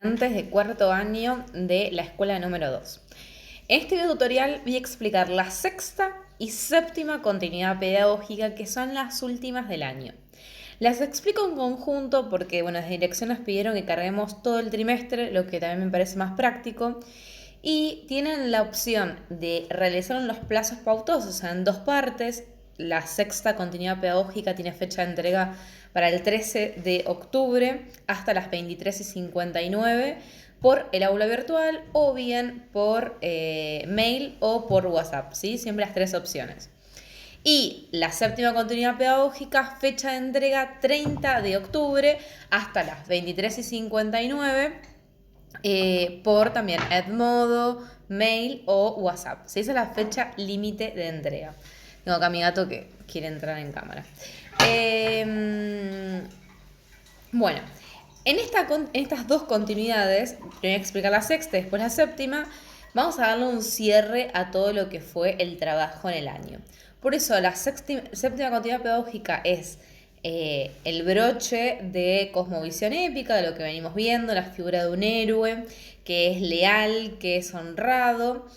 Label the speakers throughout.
Speaker 1: Antes de cuarto año de la escuela número 2. En este video tutorial voy a explicar la sexta y séptima continuidad pedagógica, que son las últimas del año. Las explico en conjunto porque, desde dirección nos pidieron que carguemos todo el trimestre, lo que también me parece más práctico. Y tienen la opción de realizar en los plazos pautosos, o sea, en dos partes. La sexta continuidad pedagógica tiene fecha de entrega para el 13 de octubre hasta las 23:59 por el aula virtual o bien por mail o por WhatsApp, ¿sí? Siempre las tres opciones. Y la séptima continuidad pedagógica, fecha de entrega 30 de octubre hasta las 23:59 por también Edmodo, mail o WhatsApp. ¿Sí? Esa es la fecha límite de entrega. Tengo acá a mi gato que quiere entrar en cámara. Bueno, en estas dos continuidades, voy a explicar la sexta y después la séptima, vamos a darle un cierre a todo lo que fue el trabajo en el año. Por eso la séptima continuidad pedagógica es el broche de cosmovisión épica, de lo que venimos viendo, la figura de un héroe que es leal, que es honrado,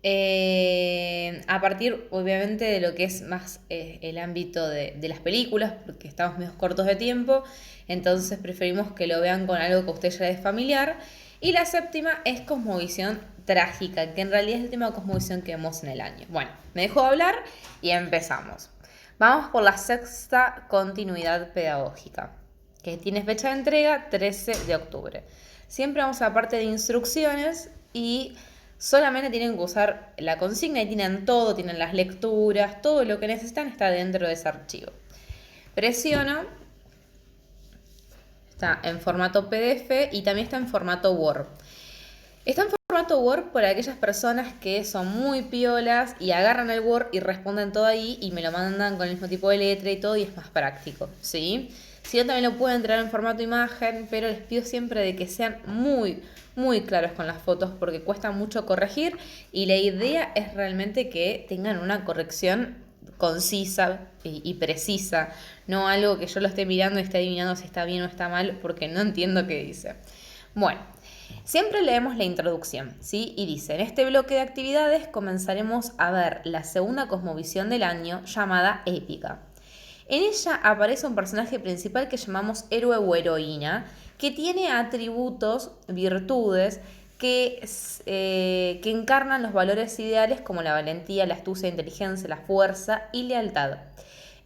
Speaker 1: a partir obviamente de lo que es más el ámbito de las películas, porque estamos medio cortos de tiempo, entonces preferimos que lo vean con algo que a usted ya es familiar. Y la séptima es cosmovisión trágica, que en realidad es el tema de cosmovisión que vemos en el año. Bueno, me dejo de hablar y empezamos. Vamos por la sexta continuidad pedagógica, que tiene fecha de entrega 13 de octubre. Siempre vamos a la parte de instrucciones y solamente tienen que usar la consigna y tienen todo, tienen las lecturas, todo lo que necesitan está dentro de ese archivo. Presiono, está en formato PDF y también está en formato Word. Está en formato Word por aquellas personas que son muy piolas y agarran el Word y responden todo ahí y me lo mandan con el mismo tipo de letra y todo y es más práctico, ¿sí? Si no, también lo pueden entrar en formato imagen, pero les pido siempre de que sean muy claros con las fotos porque cuesta mucho corregir y la idea es realmente que tengan una corrección concisa y precisa, no algo que yo lo esté mirando y esté adivinando si está bien o está mal porque no entiendo qué dice. Bueno, siempre leemos la introducción, ¿sí? Y dice, en este bloque de actividades comenzaremos a ver la segunda cosmovisión del año llamada épica. En ella aparece un personaje principal que llamamos héroe o heroína, que tiene atributos, virtudes, que encarnan los valores ideales como la valentía, la astucia, la inteligencia, la fuerza y lealtad.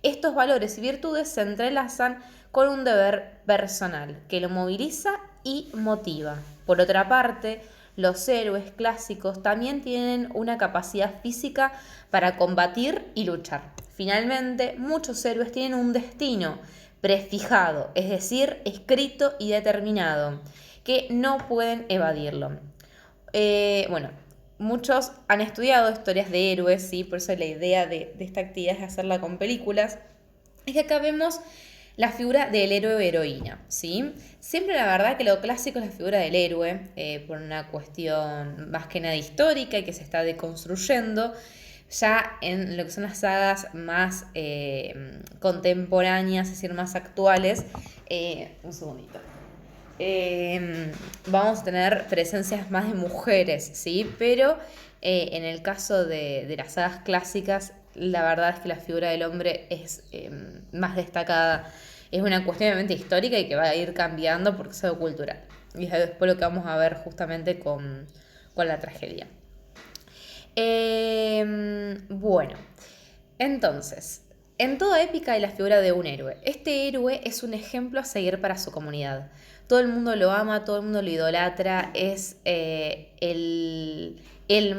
Speaker 1: Estos valores y virtudes se entrelazan con un deber personal que lo moviliza y motiva. Por otra parte, los héroes clásicos también tienen una capacidad física para combatir y luchar. Finalmente, muchos héroes tienen un destino prefijado, es decir, escrito y determinado, que no pueden evadirlo. Muchos han estudiado historias de héroes, ¿sí? Por eso la idea de esta actividad es hacerla con películas. Es que acá vemos la figura del héroe o heroína, ¿sí? Siempre la verdad que lo clásico es la figura del héroe, por una cuestión más que nada histórica y que se está deconstruyendo. Ya en lo que son las sagas más contemporáneas, es decir, más actuales, un segundito. Vamos a tener presencias más de mujeres, ¿sí? Pero en el caso de las sagas clásicas, la verdad es que la figura del hombre es más destacada. Es una cuestión obviamente histórica y que va a ir cambiando porque es algo cultural. Y es después lo que vamos a ver justamente con la tragedia. Bueno, entonces, en toda épica hay la figura de un héroe. Este héroe es un ejemplo a seguir para su comunidad. Todo el mundo lo ama, todo el mundo lo idolatra, es el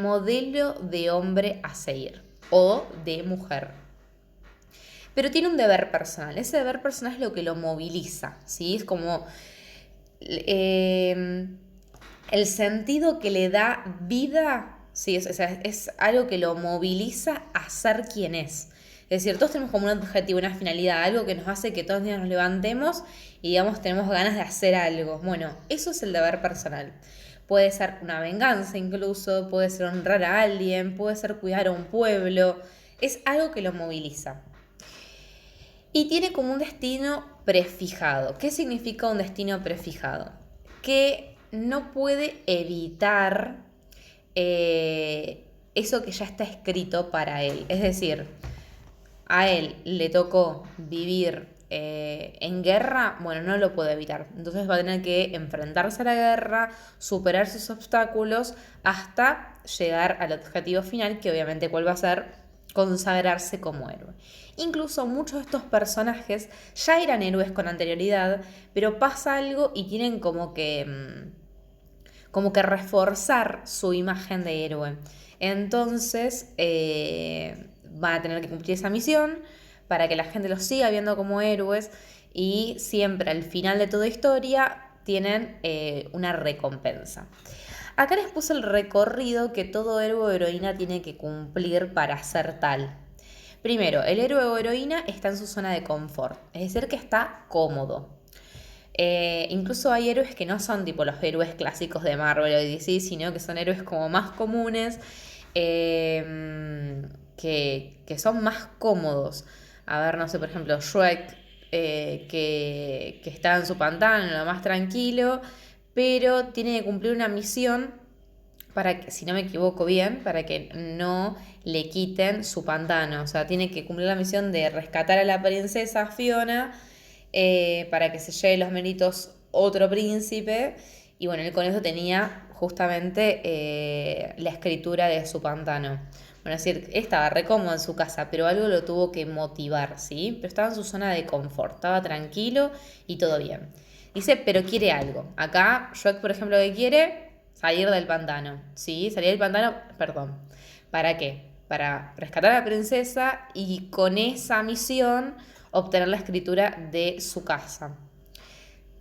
Speaker 1: modelo de hombre a seguir o de mujer. Pero tiene un deber personal. Ese deber personal es lo que lo moviliza, ¿sí? Es como el sentido que le da vida. Sí, es algo que lo moviliza a ser quien es. Es decir, todos tenemos como un objetivo, una finalidad, algo que nos hace que todos los días nos levantemos y digamos tenemos ganas de hacer algo. Bueno, eso es el deber personal. Puede ser una venganza incluso, puede ser honrar a alguien, puede ser cuidar a un pueblo. Es algo que lo moviliza. Y tiene como un destino prefijado. ¿Qué significa un destino prefijado? Que no puede evitar eso que ya está escrito para él. Es decir, a él le tocó vivir en guerra, bueno, no lo puede evitar. Entonces va a tener que enfrentarse a la guerra, superar sus obstáculos hasta llegar al objetivo final, que obviamente cuál va a ser consagrarse como héroe. Incluso muchos de estos personajes ya eran héroes con anterioridad, pero pasa algo y tienen como que reforzar su imagen de héroe. Entonces van a tener que cumplir esa misión para que la gente los siga viendo como héroes y siempre al final de toda historia tienen una recompensa. Acá les puse el recorrido que todo héroe o heroína tiene que cumplir para ser tal. Primero, el héroe o heroína está en su zona de confort, es decir, que está cómodo. Incluso hay héroes que no son tipo los héroes clásicos de Marvel o DC, sino que son héroes como más comunes, que son más cómodos. A ver, no sé, por ejemplo, Shrek, que está en su pantano, lo más tranquilo, pero tiene que cumplir una misión para que, si no me equivoco bien, para que no le quiten su pantano. O sea, tiene que cumplir la misión de rescatar a la princesa Fiona para que se lleve los méritos otro príncipe. Y bueno, él con eso tenía justamente la escritura de su pantano. Bueno, es decir, estaba re cómodo en su casa, pero algo lo tuvo que motivar, ¿sí? Pero estaba en su zona de confort, estaba tranquilo y todo bien. Dice, pero quiere algo. Acá, Shrek, por ejemplo, ¿qué quiere? Salir del pantano, ¿sí? Salir del pantano, perdón. ¿Para qué? Para rescatar a la princesa y con esa misión obtener la escritura de su casa.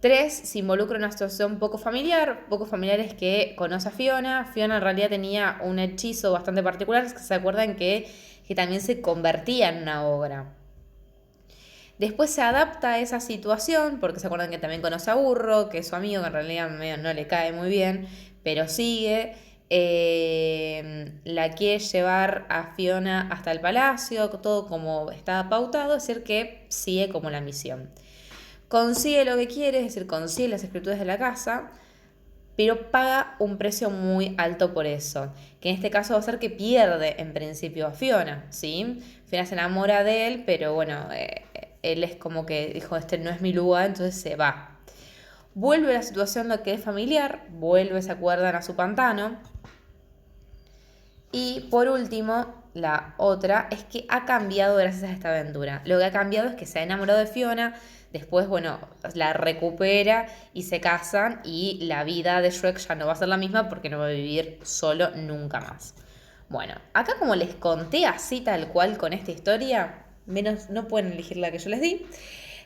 Speaker 1: 3, se involucra en una situación poco familiar. Poco familiar es que conoce a Fiona. Fiona en realidad tenía un hechizo bastante particular. Se acuerdan que también se convertía en una obra. Después se adapta a esa situación, porque se acuerdan que también conoce a Burro, que es su amigo, que en realidad medio no le cae muy bien, pero sigue. La quiere llevar a Fiona hasta el palacio, todo como está pautado, es decir, que sigue como la misión. Consigue lo que quiere, es decir, consigue las escrituras de la casa, pero paga un precio muy alto por eso, que en este caso va a ser que pierde en principio a Fiona, ¿sí? Fiona se enamora de él, pero bueno, él es como que dijo, este no es mi lugar, entonces se va. Vuelve a la situación lo que es familiar, vuelve, se acuerdan a su pantano. Y por último, la otra es que ha cambiado gracias a esta aventura. Lo que ha cambiado es que se ha enamorado de Fiona, después, bueno, la recupera y se casan y la vida de Shrek ya no va a ser la misma porque no va a vivir solo nunca más. Bueno, acá como les conté así tal cual con esta historia, menos no pueden elegir la que yo les di,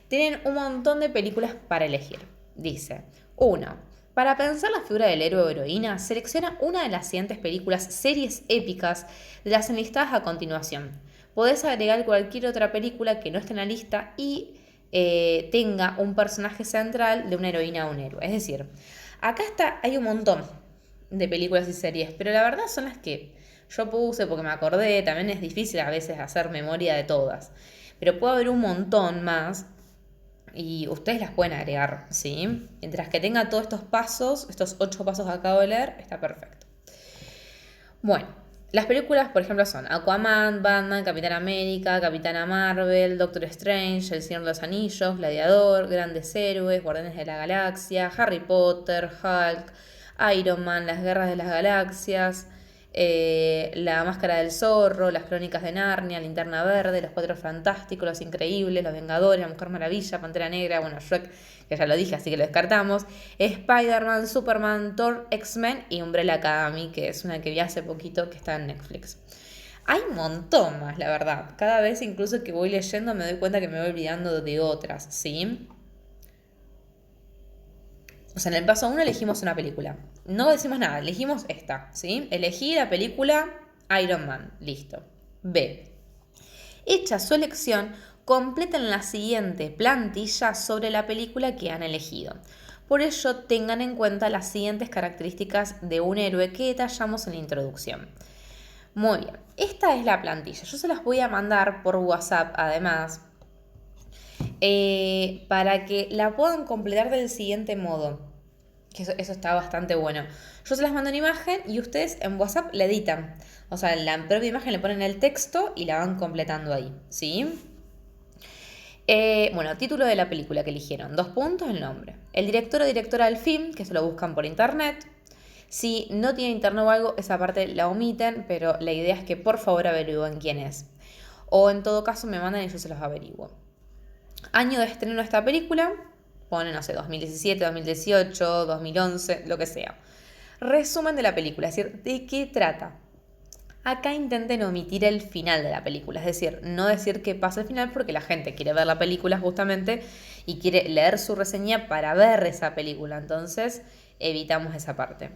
Speaker 1: tienen un montón de películas para elegir. Dice, 1. Para pensar la figura del héroe o heroína, selecciona una de las siguientes películas, series épicas de las enlistadas a continuación. Podés agregar cualquier otra película que no esté en la lista y tenga un personaje central de una heroína o un héroe. Es decir, acá hay un montón de películas y series, pero la verdad son las que yo puse porque me acordé. También es difícil a veces hacer memoria de todas, pero puede haber un montón más y ustedes las pueden agregar, ¿sí? Mientras que tenga todos estos pasos, estos 8 pasos que acabo de leer, está perfecto. Bueno, las películas, por ejemplo, son Aquaman, Batman, Capitán América, Capitana Marvel, Doctor Strange, El Señor de los Anillos, Gladiador, Grandes Héroes, Guardianes de la Galaxia, Harry Potter, Hulk, Iron Man, Las Guerras de las Galaxias, La Máscara del Zorro, Las Crónicas de Narnia, Linterna Verde, Los Cuatro Fantásticos, Los Increíbles, Los Vengadores, La Mujer Maravilla, Pantera Negra, bueno, Shrek, que ya lo dije, así que lo descartamos, Spider-Man, Superman, Thor, X-Men y Umbrella Academy, que es una que vi hace poquito que está en Netflix. Hay un montón más, la verdad. Cada vez incluso que voy leyendo me doy cuenta que me voy olvidando de otras, ¿sí? O sea, en el paso 1 elegimos una película. No decimos nada, elegimos esta, ¿sí? Elegí la película Iron Man, listo. B. Hecha su elección, completen la siguiente plantilla sobre la película que han elegido. Por ello, tengan en cuenta las siguientes características de un héroe que detallamos en la introducción. Muy bien, esta es la plantilla. Yo se las voy a mandar por WhatsApp, además, para que la puedan completar del siguiente modo. Que eso está bastante bueno. Yo se las mando en imagen y ustedes en WhatsApp la editan. O sea, en la propia imagen le ponen el texto y la van completando ahí, ¿sí? Bueno, título de la película que eligieron. 2 puntos, el nombre. El director o directora del film, que se lo buscan por internet. Si no tiene internet o algo, esa parte la omiten, pero la idea es que por favor averigüen quién es. O en todo caso me mandan y yo se los averiguo. Año de estreno de esta película, pone, no sé, 2017, 2018, 2011, lo que sea. Resumen de la película, es decir, ¿de qué trata? Acá intenten omitir el final de la película, es decir, no decir qué pasa al final porque la gente quiere ver la película justamente y quiere leer su reseña para ver esa película, entonces evitamos esa parte.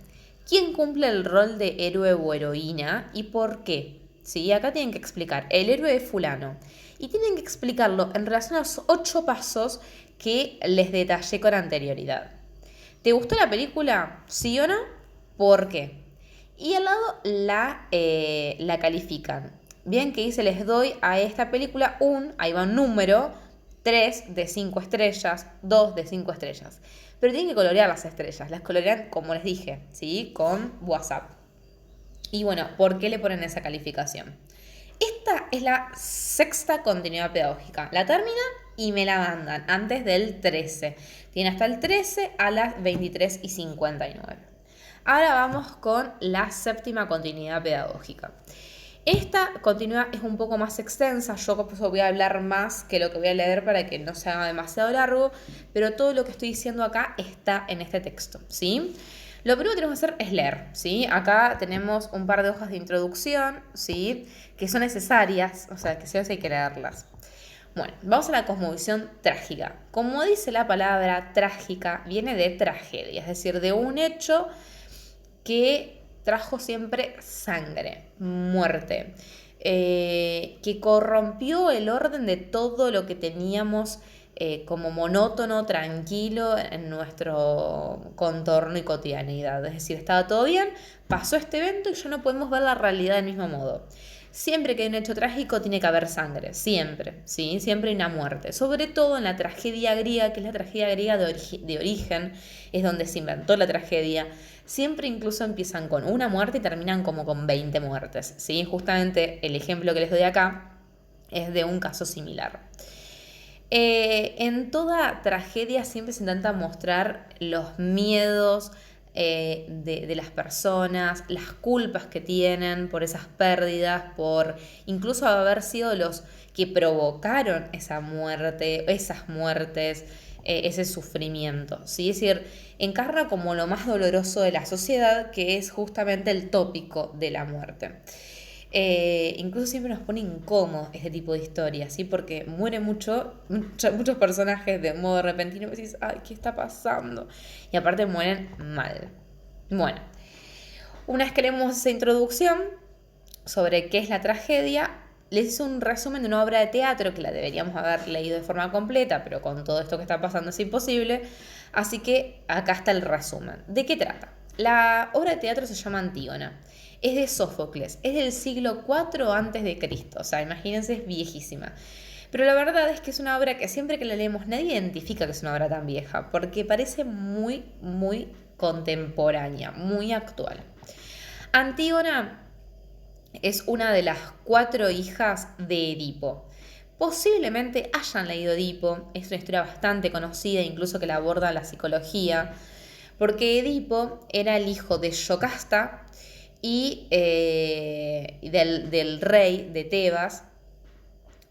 Speaker 1: ¿Quién cumple el rol de héroe o heroína y por qué? Sí, acá tienen que explicar, el héroe es fulano y tienen que explicarlo en relación a los 8 pasos que les detallé con anterioridad. ¿Te gustó la película? ¿Sí o no? ¿Por qué? Y al lado la califican. Bien que dice, les doy a esta película ahí va un número, 3 de 5 estrellas, 2 de 5 estrellas. Pero tienen que colorear las estrellas, las colorean como les dije, ¿sí? Con WhatsApp. Y bueno, ¿por qué le ponen esa calificación? Esta es la 6ª continuidad pedagógica. La terminan y me la mandan antes del 13. Tiene hasta el 13 a las 23:59. Ahora vamos con la 7ª continuidad pedagógica. Esta continuidad es un poco más extensa, yo por eso voy a hablar más que lo que voy a leer para que no se haga demasiado largo, pero todo lo que estoy diciendo acá está en este texto, ¿sí? Lo primero que tenemos que hacer es leer, ¿sí? Acá tenemos un par de hojas de introducción, ¿sí? Que son necesarias, o sea, que sí o sí hay que leerlas. Bueno, vamos a la cosmovisión trágica. Como dice la palabra trágica, viene de tragedia, es decir, de un hecho que trajo siempre sangre, muerte, que corrompió el orden de todo lo que teníamos como monótono, tranquilo en nuestro contorno y cotidianidad. Es decir, estaba todo bien, pasó este evento y ya no podemos ver la realidad del mismo modo. Siempre que hay un hecho trágico tiene que haber sangre, siempre, ¿sí? Siempre hay una muerte. Sobre todo en la tragedia griega, que es la tragedia griega de origen, es donde se inventó la tragedia. Siempre incluso empiezan con una muerte y terminan como con 20 muertes, ¿sí? Justamente el ejemplo que les doy acá es de un caso similar. En toda tragedia siempre se intenta mostrar los miedos de las personas, las culpas que tienen por esas pérdidas, por incluso haber sido los que provocaron esa muerte, esas muertes, ese sufrimiento, ¿sí? Es decir, encarna como lo más doloroso de la sociedad, que es justamente el tópico de la muerte. Incluso siempre nos pone incómodos este tipo de historias, ¿sí? Porque mueren muchos personajes de modo repentino y decís, ay, ¿qué está pasando? Y aparte mueren mal. Bueno, una vez que leemos esa introducción sobre qué es la tragedia, les hice un resumen de una obra de teatro que la deberíamos haber leído de forma completa, pero con todo esto que está pasando es imposible. Así que acá está el resumen. ¿De qué trata? La obra de teatro se llama Antígona. Es de Sófocles, es del siglo IV a.C., o sea, imagínense, es viejísima. Pero la verdad es que es una obra que siempre que la leemos nadie identifica que es una obra tan vieja, porque parece muy, muy contemporánea, muy actual. Antígona es una de las 4 hijas de Edipo. Posiblemente hayan leído Edipo, es una historia bastante conocida, incluso que la aborda la psicología, porque Edipo era el hijo de Yocasta y del rey de Tebas,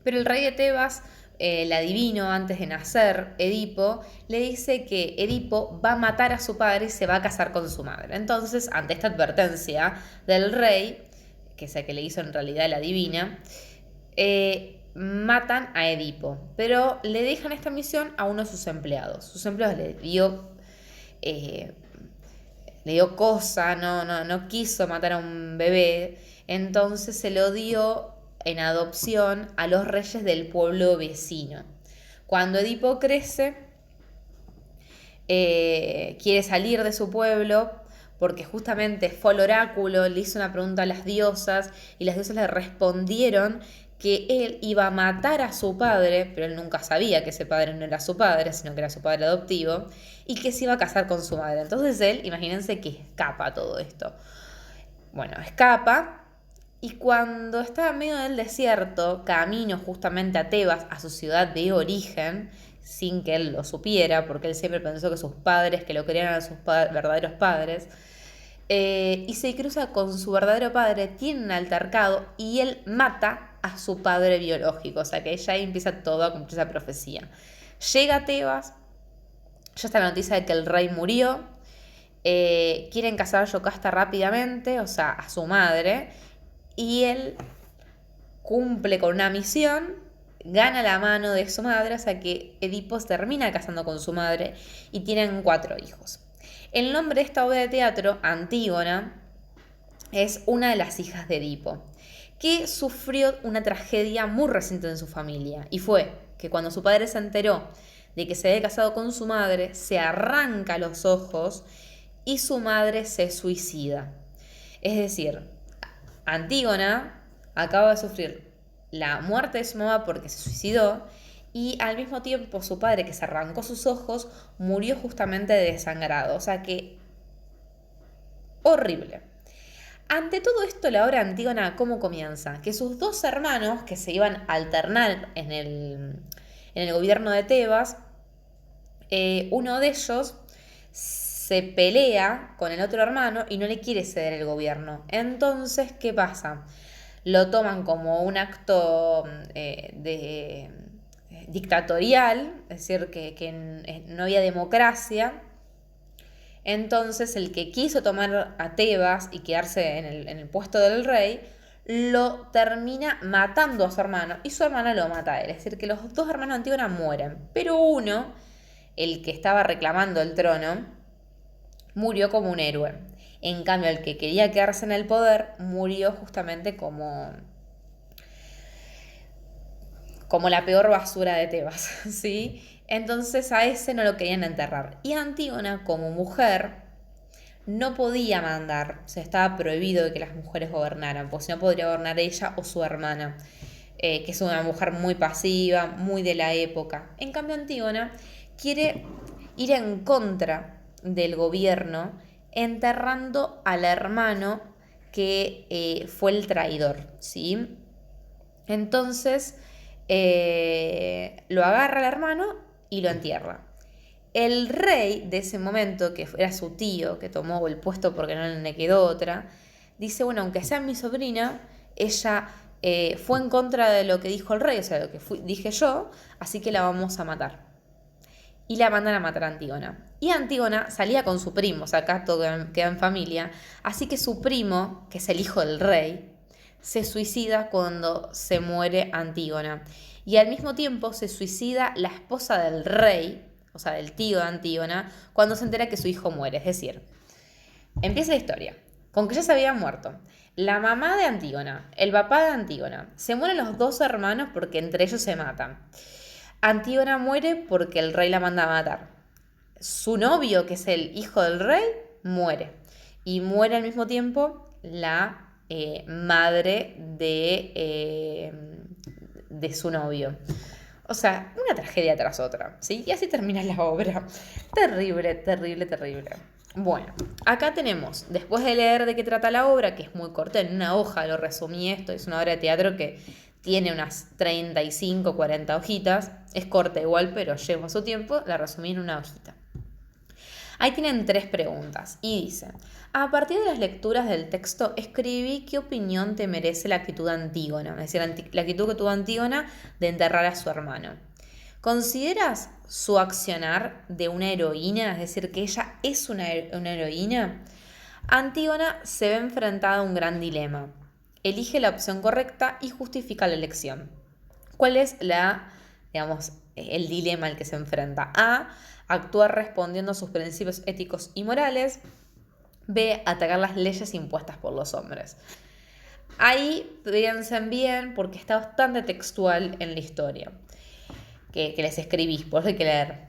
Speaker 1: pero el rey de Tebas, el adivino antes de nacer, Edipo, le dice que Edipo va a matar a su padre y se va a casar con su madre. Entonces, ante esta advertencia del rey, que es el que le hizo en realidad la divina, matan a Edipo, pero le dejan esta misión a uno de sus empleados. Sus empleados le dio cosa, no quiso matar a un bebé, entonces se lo dio en adopción a los reyes del pueblo vecino. Cuando Edipo crece, quiere salir de su pueblo porque justamente fue al oráculo, le hizo una pregunta a las diosas y las diosas le respondieron que él iba a matar a su padre, pero él nunca sabía que ese padre no era su padre, sino que era su padre adoptivo, y que se iba a casar con su madre. Entonces él, imagínense que escapa a todo esto. Bueno, escapa, y cuando estaba en medio del desierto, camino justamente a Tebas, a su ciudad de origen, sin que él lo supiera, porque él siempre pensó que sus padres, que lo querían eran sus verdaderos padres, y se cruza con su verdadero padre, tiene un altercado y él mata a su padre biológico. O sea que ya ahí empieza todo a cumplir esa profecía. Llega a Tebas, ya está la noticia de que el rey murió. Quieren casar a Yocasta rápidamente, o sea, a su madre, y él cumple con una misión, gana la mano de su madre, o sea que Edipo se termina casando con su madre y tienen 4 hijos. El nombre de esta obra de teatro, Antígona, es una de las hijas de Edipo, que sufrió una tragedia muy reciente en su familia, y fue que cuando su padre se enteró de que se había casado con su madre, se arranca los ojos y su madre se suicida. Es decir, Antígona acaba de sufrir la muerte de su mamá porque se suicidó, y al mismo tiempo su padre, que se arrancó sus ojos, murió justamente desangrado. O sea que horrible. Ante todo esto, la obra de Antígona, ¿cómo comienza? Que sus 2 hermanos, que se iban a alternar en el gobierno de Tebas, uno de ellos se pelea con el otro hermano y no le quiere ceder el gobierno. Entonces, ¿qué pasa? Lo toman como un acto dictatorial, es decir, que no había democracia. Entonces el que quiso tomar a Tebas y quedarse en el puesto del rey, lo termina matando a su hermano y su hermana lo mata a él. Es decir, que los 2 hermanos de Antígona mueren, pero uno, el que estaba reclamando el trono, murió como un héroe. En cambio, el que quería quedarse en el poder murió justamente como la peor basura de Tebas, ¿sí? Entonces a ese no lo querían enterrar. Y Antígona, como mujer, no podía mandar, o sea, estaba prohibido de que las mujeres gobernaran, pues si no podría gobernar ella o su hermana, que es una mujer muy pasiva, muy de la época. En cambio, Antígona quiere ir en contra del gobierno, enterrando al hermano que fue el traidor, ¿sí? Entonces lo agarra el hermano y lo entierra. El rey de ese momento, que era su tío, que tomó el puesto porque no le quedó otra, dice, bueno, aunque sea mi sobrina, ella fue en contra de lo que dijo el rey, o sea, lo que dije yo, así que la vamos a matar. Y la mandan a matar a Antígona. Y Antígona salía con su primo, o sea, acá todo queda en familia, así que su primo, que es el hijo del rey, se suicida cuando se muere Antígona. Y al mismo tiempo se suicida la esposa del rey, o sea, del tío de Antígona, cuando se entera que su hijo muere. Es decir, empieza la historia con que ya se habían muerto la mamá de Antígona, el papá de Antígona. Se mueren los 2 hermanos porque entre ellos se matan. Antígona muere porque el rey la manda a matar. Su novio, que es el hijo del rey, muere. Y muere al mismo tiempo la madre de su novio. O sea, una tragedia tras otra, ¿sí? Y así termina la obra. Terrible, terrible, terrible. Bueno, acá tenemos, después de leer de qué trata la obra, que es muy corta, en una hoja lo resumí esto, es una obra de teatro que tiene unas 35, 40 hojitas, es corta igual, pero lleva su tiempo, la resumí en una hojita. Ahí tienen 3 preguntas y dice, a partir de las lecturas del texto escribí qué opinión te merece la actitud de Antígona, es decir, la actitud que tuvo Antígona de enterrar a su hermano. ¿Consideras su accionar de una heroína, es decir, que ella es una heroína? Antígona se ve enfrentada a un gran dilema. Elige la opción correcta y justifica la elección. ¿Cuál es el dilema al que se enfrenta? A, actuar respondiendo a sus principios éticos y morales. B, atacar las leyes impuestas por los hombres. Ahí piensen bien porque está bastante textual en la historia que les escribí, por eso hay que leer.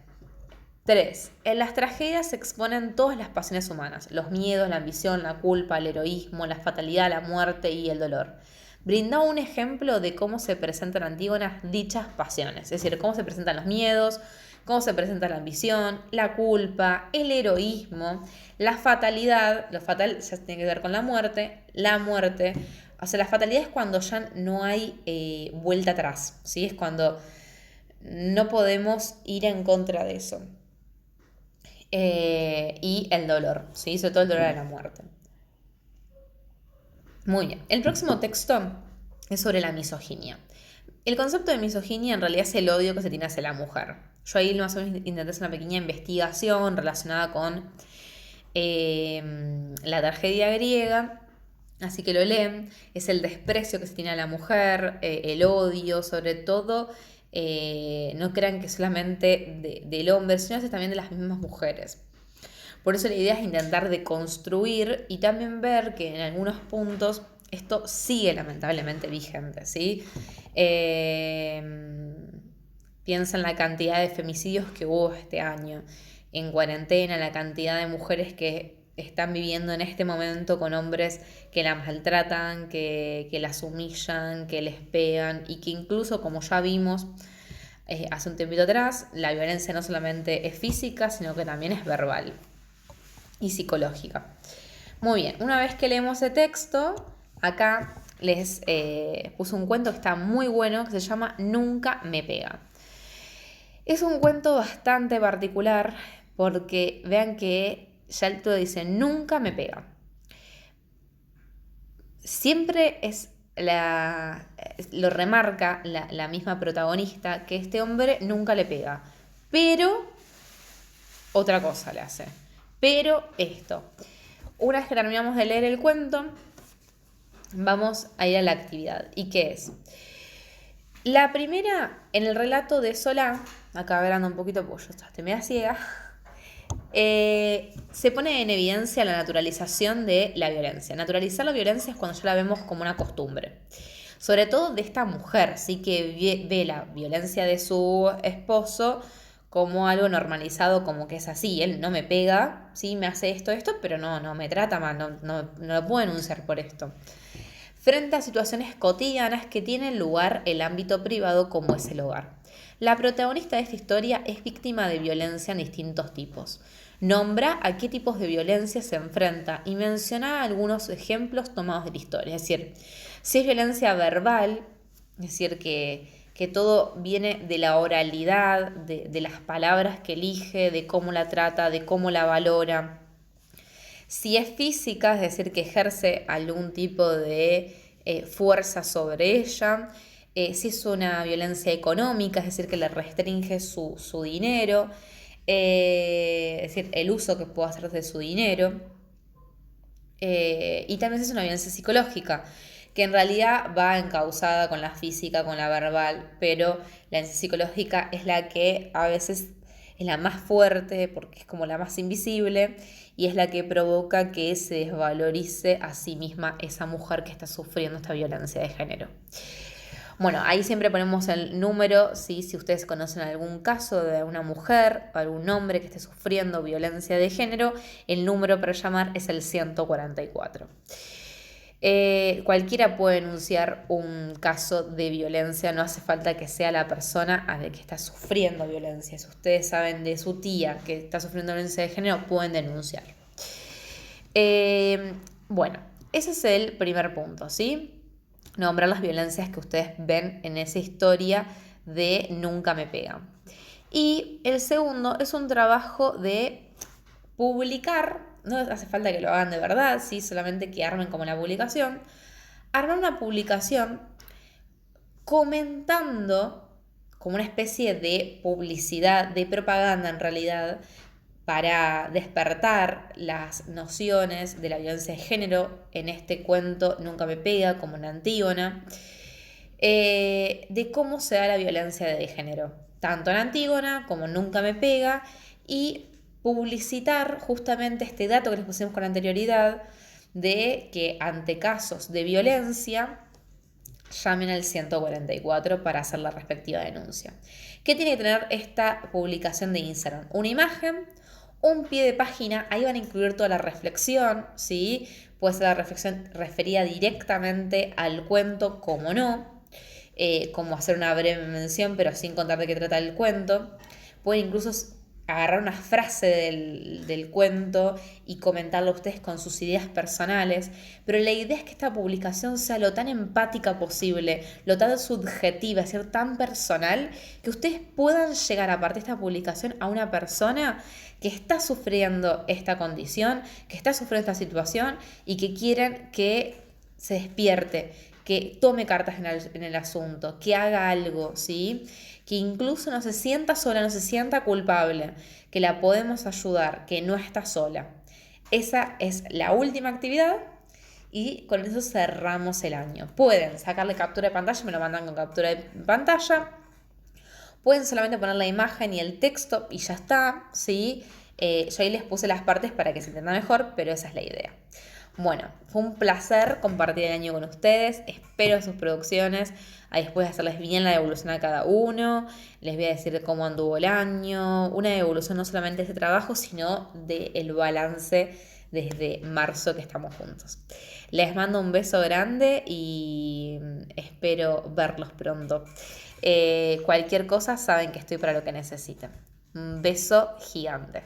Speaker 1: 3. En las tragedias se exponen todas las pasiones humanas, los miedos, la ambición, la culpa, el heroísmo, la fatalidad, la muerte y el dolor. Brinda un ejemplo de cómo se presentan en Antígona dichas pasiones, es decir, cómo se presentan los miedos, cómo se presenta la ambición, la culpa, el heroísmo, la fatalidad. Lo fatal ya tiene que ver con la muerte. O sea, la fatalidad es cuando ya no hay vuelta atrás, ¿sí? Es cuando no podemos ir en contra de eso. Y el dolor, ¿sí? Sobre todo el dolor de la muerte. Muy bien. El próximo texto es sobre la misoginia. El concepto de misoginia en realidad es el odio que se tiene hacia la mujer. Yo ahí más o menos intenté hacer una pequeña investigación relacionada con la tragedia griega. Así que lo leen. Es el desprecio que se tiene a la mujer, el odio, sobre todo. No crean que solamente del hombre, sino también de las mismas mujeres. Por eso la idea es intentar deconstruir y también ver que en algunos puntos esto sigue lamentablemente vigente, ¿sí? Piensa en la cantidad de femicidios que hubo este año, en cuarentena, la cantidad de mujeres que están viviendo en este momento con hombres que las maltratan, que las humillan, que les pegan y que incluso, como ya vimos hace un tiempito atrás, la violencia no solamente es física, sino que también es verbal y psicológica. Muy bien, una vez que leemos ese texto, acá les puse un cuento que está muy bueno, que se llama Nunca me pega. Es un cuento bastante particular porque vean que ya el todo dice Nunca me pega. Siempre lo remarca la misma protagonista, que este hombre nunca le pega, pero otra cosa le hace. Pero esto. Una vez que terminamos de leer el cuento, vamos a ir a la actividad. ¿Y qué es? La primera, en el relato de Solá, acá hablando un poquito porque yo estoy media ciega, se pone en evidencia la naturalización de la violencia. Naturalizar la violencia es cuando ya la vemos como una costumbre. Sobre todo de esta mujer, ¿sí? Que ve la violencia de su esposo como algo normalizado, como que es así, él no me pega, sí, me hace esto, pero no me trata mal, no lo puedo denunciar por esto. Frente a situaciones cotidianas que tienen lugar en el ámbito privado como es el hogar. La protagonista de esta historia es víctima de violencia en distintos tipos. Nombra a qué tipos de violencia se enfrenta y menciona algunos ejemplos tomados de la historia. Es decir, si es violencia verbal, es decir, que todo viene de la oralidad, de las palabras que elige, de cómo la trata, de cómo la valora. Si es física, es decir, que ejerce algún tipo de fuerza sobre ella. Si es una violencia económica, es decir, que le restringe su dinero. Es decir, el uso que puede hacer de su dinero. Y también si es una violencia psicológica, que en realidad va encauzada con la física, con la verbal, pero la violencia psicológica es la que a veces es la más fuerte porque es como la más invisible y es la que provoca que se desvalorice a sí misma esa mujer que está sufriendo esta violencia de género. Bueno, ahí siempre ponemos el número, ¿sí? Si ustedes conocen algún caso de una mujer o algún hombre que esté sufriendo violencia de género, el número para llamar es el 144. Cualquiera puede denunciar un caso de violencia, no hace falta que sea la persona a la que está sufriendo violencia. Si ustedes saben de su tía que está sufriendo violencia de género, pueden denunciar. Bueno, ese es el primer punto, ¿sí? Nombrar las violencias que ustedes ven en esa historia de Nunca me pegan. Y el segundo es un trabajo de publicar, no hace falta que lo hagan de verdad, ¿sí? Solamente que armen como la publicación. Armar una publicación comentando como una especie de publicidad, de propaganda en realidad, para despertar las nociones de la violencia de género en este cuento Nunca me pega, como en Antígona, de cómo se da la violencia de género, tanto en Antígona como en Nunca me pega, y publicitar justamente este dato que les pusimos con anterioridad, de que ante casos de violencia llamen al 144 para hacer la respectiva denuncia. ¿Qué tiene que tener esta publicación de Instagram? Una imagen, un pie de página, ahí van a incluir toda la reflexión, ¿sí? Puede ser la reflexión referida directamente al cuento, como no, como hacer una breve mención, pero sin contar de qué trata el cuento. Pueden incluso agarrar una frase del cuento y comentarlo ustedes con sus ideas personales, pero la idea es que esta publicación sea lo tan empática posible, lo tan subjetiva, ser tan personal, que ustedes puedan llegar a partir de esta publicación a una persona que está sufriendo esta condición, que está sufriendo esta situación y que quieren que se despierte, que tome cartas en el asunto, que haga algo, ¿sí? Que incluso no se sienta sola, no se sienta culpable, que la podemos ayudar, que no está sola. Esa es la última actividad y con eso cerramos el año. Pueden sacarle captura de pantalla, me lo mandan con captura de pantalla. Pueden solamente poner la imagen y el texto y ya está, ¿sí? Yo ahí les puse las partes para que se entienda mejor, pero esa es la idea. Bueno, fue un placer compartir el año con ustedes. Espero sus producciones. Ahí después de hacerles bien la devolución a cada uno. Les voy a decir cómo anduvo el año. Una devolución no solamente de este trabajo, sino del balance desde marzo que estamos juntos. Les mando un beso grande y espero verlos pronto. Cualquier cosa saben que estoy para lo que necesiten. Un beso gigante.